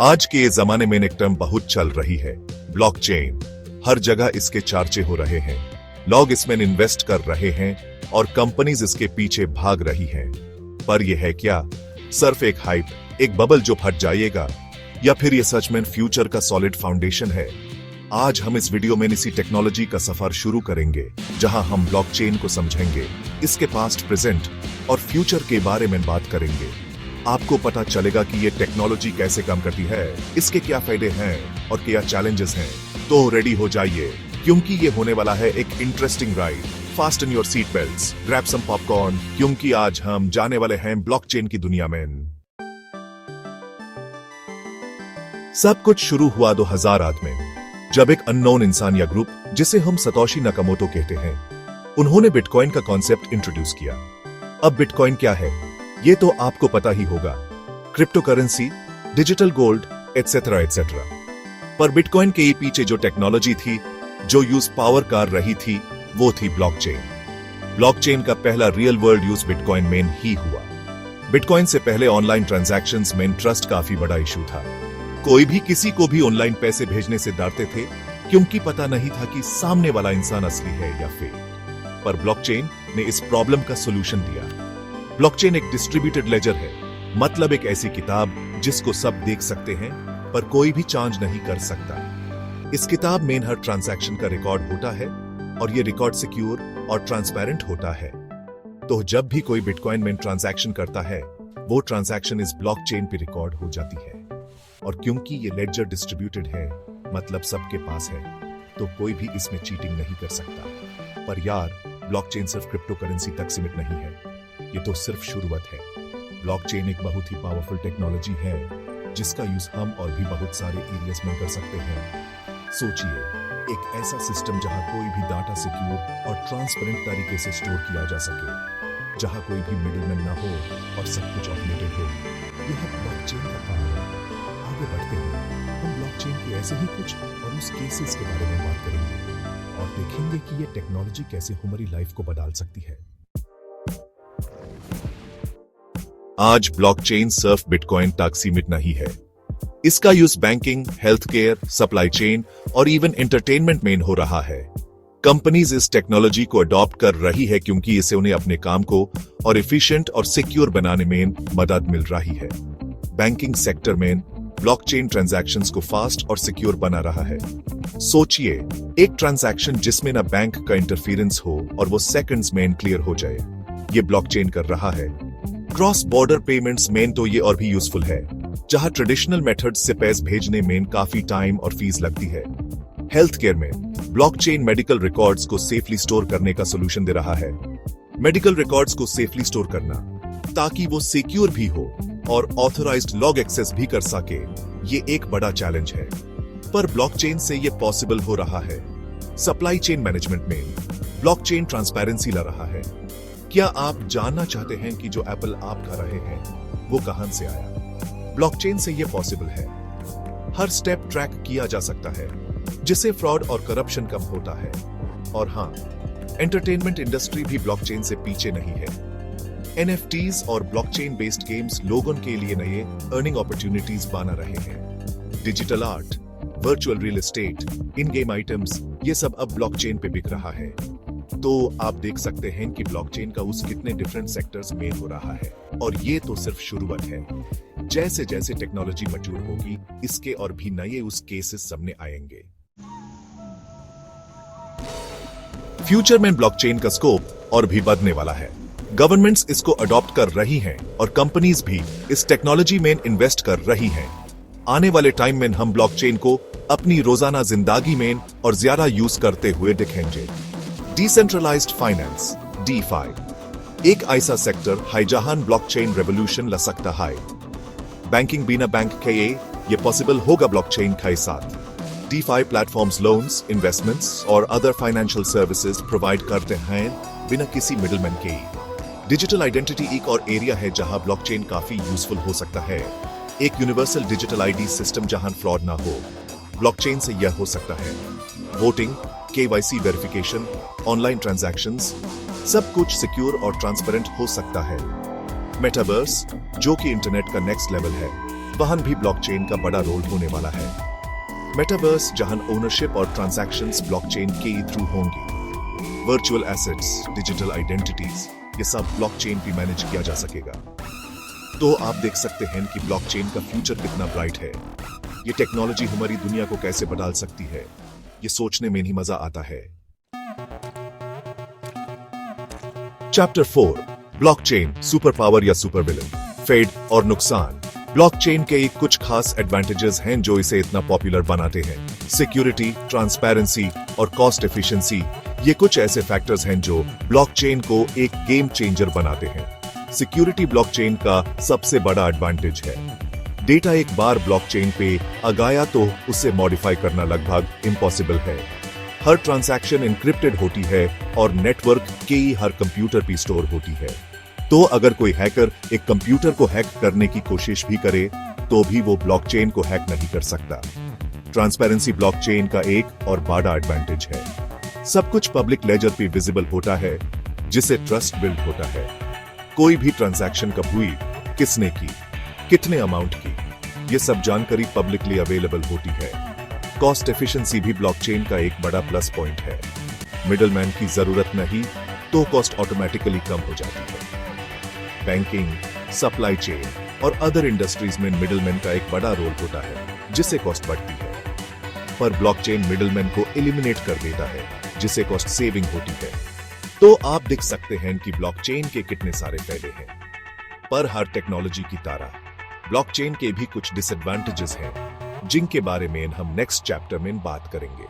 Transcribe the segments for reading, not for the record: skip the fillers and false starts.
आज के जमाने में एक टर्म बहुत चल रही है, ब्लॉकचेन। हर जगह इसके चर्चे हो रहे हैं, लोग इसमें इन्वेस्ट कर रहे हैं और कंपनीज इसके पीछे भाग रही हैं। पर यह है क्या? सिर्फ एक हाइप, एक बबल जो फट जाएगा, या फिर यह सच में फ्यूचर का सॉलिड फाउंडेशन है? आज हम इस वीडियो में इसी टेक्नोलॉजी का सफर शुरू करेंगे, जहां हम ब्लॉकचेन को समझेंगे, इसके पास्ट, प्रेजेंट और फ्यूचर के बारे में बात करेंगे। आपको पता चलेगा कि ये टेक्नोलॉजी कैसे काम करती है, इसके क्या फायदे हैं और क्या चैलेंजेस हैं। तो रेडी हो जाइए, क्योंकि ये होने वाला है एक interesting ride. Fasten your seat belts, grab some popcorn, क्योंकि आज हम जाने वाले हैं ब्लॉकचेन की दुनिया में। सब कुछ शुरू हुआ 2008 में, जब एक अननोन इंसान या ग्रुप, जिसे हम सतोशी नाकामोटो कहते हैं, उन्होंने बिटकॉइन का कॉन्सेप्ट इंट्रोड्यूस किया। अब बिटकॉइन क्या है, ये तो आपको पता ही होगा, crypto currency, digital gold, etcetera etcetera. पर बिटकॉइन के पीछे जो टेक्नोलॉजी थी, जो यूज पावर कर रही थी, वो थी ब्लॉकचेन। ब्लॉकचेन का पहला रियल वर्ल्ड यूज बिटकॉइन में ही हुआ। बिटकॉइन से पहले ऑनलाइन ट्रांजैक्शंस में ट्रस्ट काफी बड़ा इशू था। कोई भी किसी को भी ऑनलाइन पैसे भेजने से डरते थे, क्योंकि पता नहीं था कि सामने वाला इंसान असली है या फेक। पर ब्लॉकचेन ने इस प्रॉब्लम का सोल्यूशन दिया। ब्लॉकचेन एक डिस्ट्रीब्यूटेड लेजर है, मतलब एक ऐसी किताब जिसको सब देख सकते हैं, पर कोई भी चेंज नहीं कर सकता। इस किताब में हर ट्रांजैक्शन का रिकॉर्ड होता है और ये रिकॉर्ड सिक्योर और ट्रांसपेरेंट होता है। तो जब भी कोई बिटकॉइन में ट्रांजैक्शन करता है, वो ट्रांजैक्शन इस ब्लॉकचेन पे रिकॉर्ड हो जाती है। और क्योंकि ये लेजर डिस्ट्रीब्यूटेड है, मतलब सबके पास है, तो कोई भी इसमें चीटिंग नहीं कर सकता। पर यार, ब्लॉकचेन सिर्फ क्रिप्टो करेंसी तक सीमित नहीं है, ये तो सिर्फ शुरुआत है। ब्लॉकचेन एक बहुत ही पावरफुल टेक्नोलॉजी है, जिसका यूज हम और भी बहुत सारे एरियाज में कर सकते हैं। सोचिए, एक ऐसा सिस्टम जहां कोई भी डाटा सिक्योर और ट्रांसपेरेंट तरीके से स्टोर किया जा सके, जहां कोई भी मिडिलमैन ना हो और सब कुछ ऑटोमेटेड हो। यह ब्लॉकचेन का पावर है। आगे बढ़ते हैं, हम ब्लॉकचेन के ऐसे ही कुछ और उस केसेस के बारे में बात करेंगे और देखेंगे कि यह टेक्नोलॉजी कैसे हमारी लाइफ को बदल सकती है। आज ब्लॉकचेन सिर्फ बिटकॉइन तक सीमित नहीं है। इसका use banking, health care, supply chain और इवन एंटरटेनमेंट में हो रहा है। कंपनीज इस टेक्नोलॉजी को अडॉप्ट कर रही है, क्योंकि इससे उन्हें अपने काम को और एफिशिएंट और सिक्योर बनाने में मदद मिल रही है। बैंकिंग सेक्टर में ब्लॉकचेन ट्रांजैक्शंस को फास्ट और सिक्योर बना रहा है। सोचिए, एक ट्रांजैक्शन जिसमें ना बैंक का इंटरफेरेंस हो और वो सेकंड्स में क्लियर हो जाए, ये ब्लॉकचेन कर रहा है। क्रॉस बॉर्डर पेमेंट्स में तो ये और भी यूजफुल है, जहां ट्रेडिशनल मेथड्स से पैसे भेजने में काफी टाइम और फीस लगती है। हेल्थ केयर में ब्लॉकचेन मेडिकल रिकॉर्ड्स को सेफली स्टोर करने का सोल्यूशन दे रहा है। मेडिकल रिकॉर्ड्स को सेफली स्टोर करना, ताकि वो सिक्योर भी हो और ऑथराइज्ड लॉग एक्सेस भी कर सके, ये एक बड़ा चैलेंज है। पर ब्लॉकचेन से ये पॉसिबल हो रहा है। सप्लाई चेन मैनेजमेंट में ब्लॉकचेन ट्रांसपेरेंसी ला रहा है। क्या आप जानना चाहते हैं कि जो एप्पल आप खा रहे हैं, वो कहां से आया? ब्लॉकचेन से ये पॉसिबल है। हर स्टेप ट्रैक किया जा सकता है, जिससे फ्रॉड और करप्शन कम होता है। और हां, एंटरटेनमेंट इंडस्ट्री भी ब्लॉकचेन से पीछे नहीं है। NFTs और ब्लॉकचेन बेस्ड गेम्स लोगों के लिए नए अर्निंग अपॉर्चुनिटीज बना रहे हैं। Digital art, virtual real estate, इन गेम आइटम्स, ये सब अब ब्लॉकचेन पे बिक रहा है। तो आप देख सकते हैं कि ब्लॉकचेन का उस कितने डिफरेंट सेक्टर्स में हो रहा है। और ये तो सिर्फ शुरुआत है। जैसे जैसे टेक्नोलॉजी मैच्योर होगी, इसके और भी नए उस केसेस सामने आएंगे। फ्यूचर में ब्लॉकचेन का स्कोप और भी बढ़ने वाला है। गवर्नमेंट्स इसको अडॉप्ट कर रही हैं और कंपनीज भी इस टेक्नोलॉजी में इन्वेस्ट कर रही हैं। आने वाले टाइम में हम ब्लॉकचेन को अपनी रोजाना जिंदगी में और ज्यादा यूज करते हुए दिखेंगे। डिसेंट्रलाइज्ड फाइनेंस, DeFi, एक ऐसा सेक्टर है जहां ब्लॉकचेन रेवोल्यूशन ला सकता है। बैंकिंग बिना बैंक के ये पॉसिबल होगा ब्लॉकचेन के साथ। DeFi प्लेटफॉर्म्स लोन्स, इन्वेस्टमेंट्स और अदर फाइनेंशियल सर्विसेज प्रोवाइड करते हैं बिना किसी मिडलमैन के। डिजिटल आइडेंटिटी एक और एरिया है जहां ब्लॉकचेन काफी यूजफुल हो सकता है। एक यूनिवर्सल डिजिटल ID सिस्टम जहां फ्रॉड ना हो, ब्लॉकचेन से यह हो सकता है। Voting, KYC verification, online transactions, सब कुछ सिक्योर और ट्रांसपेरेंट हो सकता है। मेटावर्स, जो कि इंटरनेट का नेक्स्ट लेवल है, वहां भी ब्लॉकचेन का बड़ा रोल होने वाला है। मेटावर्स, जहां ओनरशिप और ट्रांजैक्शंस ब्लॉकचेन के थ्रू होंगी। वर्चुअल एसेट्स, डिजिटल आइडेंटिटीज, ये सब ब्लॉकचेन पे मैनेज किया जा सकेगा। तो आप देख सकते हैं कि ब्लॉकचेन का फ्यूचर कितना ब्राइट है। ये टेक्नोलॉजी हमारी दुनिया को कैसे बदल सकती है, ये सोचने में ही मजा आता है। चैप्टर 4, ब्लॉकचेन, सुपर पावर या सुपर विलन, फेड और नुकसान। ब्लॉकचेन के कुछ खास एडवांटेजेस हैं जो इसे इतना पॉपुलर बनाते हैं। सिक्योरिटी, ट्रांसपेरेंसी और कॉस्ट एफिशिएंसी, ये कुछ ऐसे फैक्टर्स हैं जो ब्लॉकचेन को एक गेम चेंजर बनाते हैं। सिक्योरिटी ब्लॉकचेन का सबसे बड़ा एडवांटेज है। डेटा एक बार ब्लॉकचेन पे आ गया तो उसे मॉडिफाई करना लगभग इम्पॉसिबल है। हर ट्रांजैक्शन एन्क्रिप्टेड होती है और नेटवर्क के हर कंप्यूटर पे स्टोर होती है। तो अगर कोई हैकर एक कंप्यूटर को हैक करने की कोशिश भी करे तो भी वो ब्लॉकचेन को हैक नहीं कर सकता। ट्रांसपेरेंसी ब्लॉकचेन का एक और बड़ा एडवांटेज है। सब कुछ पब्लिक लेजर पे विजिबल होता है, जिससे ट्रस्ट बिल्ड होता है। कोई भी ट्रांजैक्शन कब हुई, किसने की, कितने अमाउंट की, ये सब जानकारी पब्लिकली अवेलेबल होती है। कॉस्ट एफिशिएंसी भी ब्लॉकचेन का एक बड़ा प्लस पॉइंट है। मिडलमैन की जरूरत नहीं तो कॉस्ट ऑटोमेटिकली कम हो जाती है। बैंकिंग, सप्लाई चेन और अदर इंडस्ट्रीज में मिडलमैन का एक बड़ा रोल होता है, जिससे कॉस्ट बढ़ती है। पर ब्लॉकचेन मिडलमैन को एलिमिनेट कर देता है, जिससे कॉस्ट सेविंग होती है। तो आप देख सकते हैं कि ब्लॉकचेन के कितने सारे फायदे हैं। पर हर टेक्नोलॉजी की तरह ब्लॉकचेन के भी कुछ डिसएडवांटेजेस हैं, जिनके बारे में हम नेक्स्ट चैप्टर में बात करेंगे।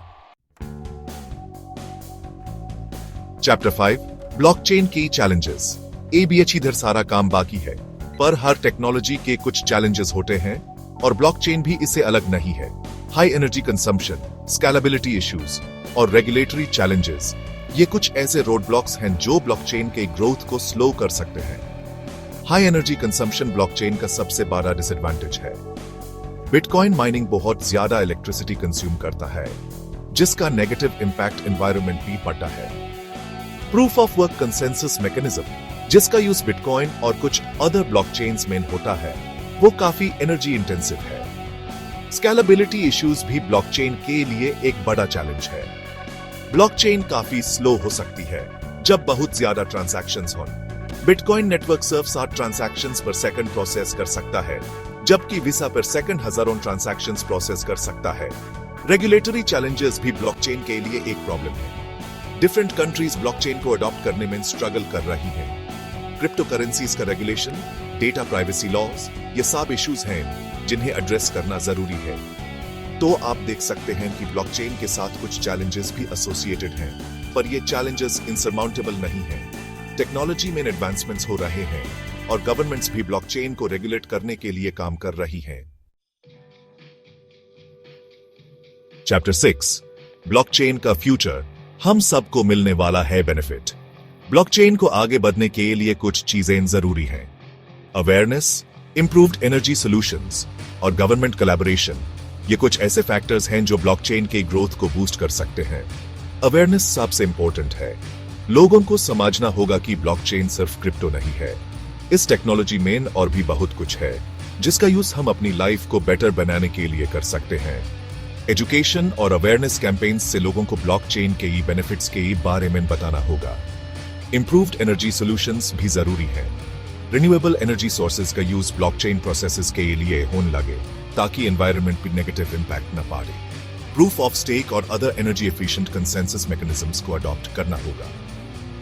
चैप्टर 5, ब्लॉकचेन की चैलेंजेस। ए भी अच्छी इधर सारा काम बाकी है, पर हर टेक्नोलॉजी के कुछ चैलेंजेस होते हैं और ब्लॉकचेन भी इससे अलग नहीं है। High energy consumption, scalability issues और रेगुलेटरी चैलेंजेस, ये कुछ ऐसे रोड ब्लॉक्स हैं जो ब्लॉकचेन के ग्रोथ को स्लो कर सकते हैं। हाई एनर्जी कंजम्पशन ब्लॉकचेन का सबसे बड़ा डिसएडवांटेज है। बिटकॉइन माइनिंग बहुत ज्यादा इलेक्ट्रिसिटी कंज्यूम करता है, जिसका नेगेटिव इंपैक्ट एनवायरनमेंट भी पड़ता है। Proof of work consensus mechanism, जिसका यूज बिटकॉइन और कुछ अदर ब्लॉकचेन्स में होता है, वो काफी एनर्जी इंटेंसिव है। स्केलेबिलिटी इश्यूज भी ब्लॉकचेन के लिए एक बड़ा चैलेंज है। ब्लॉकचेन काफी स्लो हो सकती है जब बहुत ज्यादा ट्रांजैक्शंस हों। बिटकॉइन नेटवर्क सिर्फ 7 ट्रांजैक्शंस पर सेकंड प्रोसेस कर सकता है, जबकि वीसा पर सेकंड हजारों ट्रांजैक्शंस प्रोसेस कर सकता है। रेगुलेटरी चैलेंजेस भी ब्लॉकचेन के लिए एक प्रॉब्लम है। डिफरेंट कंट्रीज ब्लॉकचेन को अडॉप्ट करने में स्ट्रगल कर रही हैं। क्रिप्टो करेंसीज का रेगुलेशन, डेटा प्राइवेसी लॉज, ये सब इश्यूज हैं जिन्हें एड्रेस करना जरूरी है। तो आप देख सकते हैं कि ब्लॉकचेन के साथ कुछ चैलेंजेस भी एसोसिएटेड हैं, पर ये चैलेंजेस इनसरमाउंटेबल नहीं हैं। टेक्नोलॉजी में एडवांसमेंट्स हो रहे हैं और गवर्नमेंट्स भी ब्लॉकचेन को रेगुलेट करने के लिए काम कर रही हैं। चैप्टर 6, ब्लॉकचेन का फ्यूचर, हम सबको मिलने वाला है बेनिफिट। ब्लॉकचेन को आगे बढ़ने के लिए कुछ चीजें जरूरी हैं। अवेयरनेस, इंप्रूव्ड एनर्जी सॉल्यूशंस और गवर्नमेंट कोलैबोरेशन, ये कुछ ऐसे फैक्टर्स हैं जो ब्लॉकचेन के ग्रोथ को बूस्ट कर सकते हैं। अवेयरनेस सबसे इंपॉर्टेंट है। लोगों को समझना होगा कि ब्लॉकचेन सिर्फ क्रिप्टो नहीं है। इस टेक्नोलॉजी में और भी बहुत कुछ है, जिसका यूज हम अपनी लाइफ को बेटर बनाने के लिए कर सकते हैं। एजुकेशन और अवेयरनेस कैंपेन्स से लोगों को ब्लॉकचेन के बेनिफिट्स के बारे में बताना होगा। इंप्रूव्ड एनर्जी सॉल्यूशंस भी जरूरी है। रिन्यूएबल एनर्जी सोर्सेज का यूज ब्लॉकचेन प्रोसेसेस के लिए होने लगे, ताकि एनवायरनमेंट पर नेगेटिव इंपैक्ट न पड़े। प्रूफ ऑफ स्टेक और other energy efficient consensus mechanisms को अडॉप्ट करना होगा।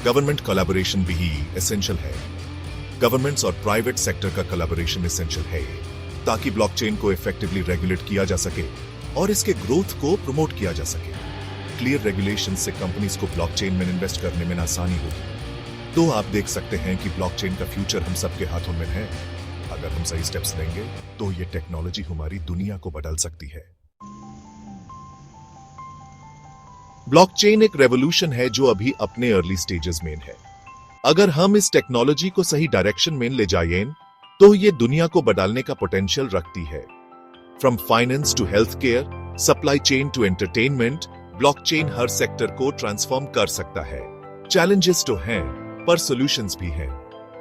गवर्नमेंट कोलैबोरेशन भी एसेंशियल है। गवर्नमेंट्स और प्राइवेट सेक्टर का कोलैबोरेशन एसेंशियल है, ताकि ब्लॉकचेन को इफेक्टिवली रेगुलेट किया जा सके और इसके ग्रोथ को प्रमोट किया जा सके। क्लियर रेगुलेशन से कंपनीज को ब्लॉकचेन में इन्वेस्ट करने में आसानी होगी। तो आप देख सकते हैं कि ब्लॉकचेन का फ्यूचर हम सबके हाथों में है। अगर हम सही स्टेप्स लेंगे तो ये टेक्नोलॉजी हमारी दुनिया को बदल सकती है। ब्लॉकचेन एक रेवोल्यूशन है जो अभी अपने अर्ली स्टेजेस में है। अगर हम इस टेक्नोलॉजी को सही डायरेक्शन में ले जाएं तो ये दुनिया को बदलने का पोटेंशियल रखती है। From finance to health care, supply chain to entertainment, blockchain हर सेक्टर को ट्रांसफॉर्म कर सकता है। चैलेंजेस तो हैं, पर सॉल्यूशंस भी हैं।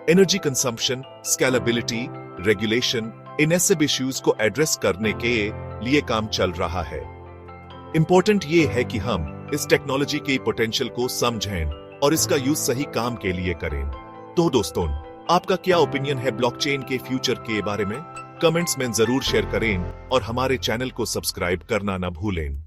एनर्जी कंजम्पशन, स्केलेबिलिटी, रेगुलेशन, इन सब इश्यूज को एड्रेस करने के लिए काम चल रहा है। इंपॉर्टेंट ये है कि हम इस टेक्नोलॉजी के पोटेंशियल को समझें और इसका यूज सही काम के लिए करें। तो दोस्तों, आपका क्या ओपिनियन है ब्लॉकचेन के फ्यूचर के बारे में? कमेंट्स में जरूर शेयर करें और हमारे चैनल को सब्सक्राइब करना ना भूलें।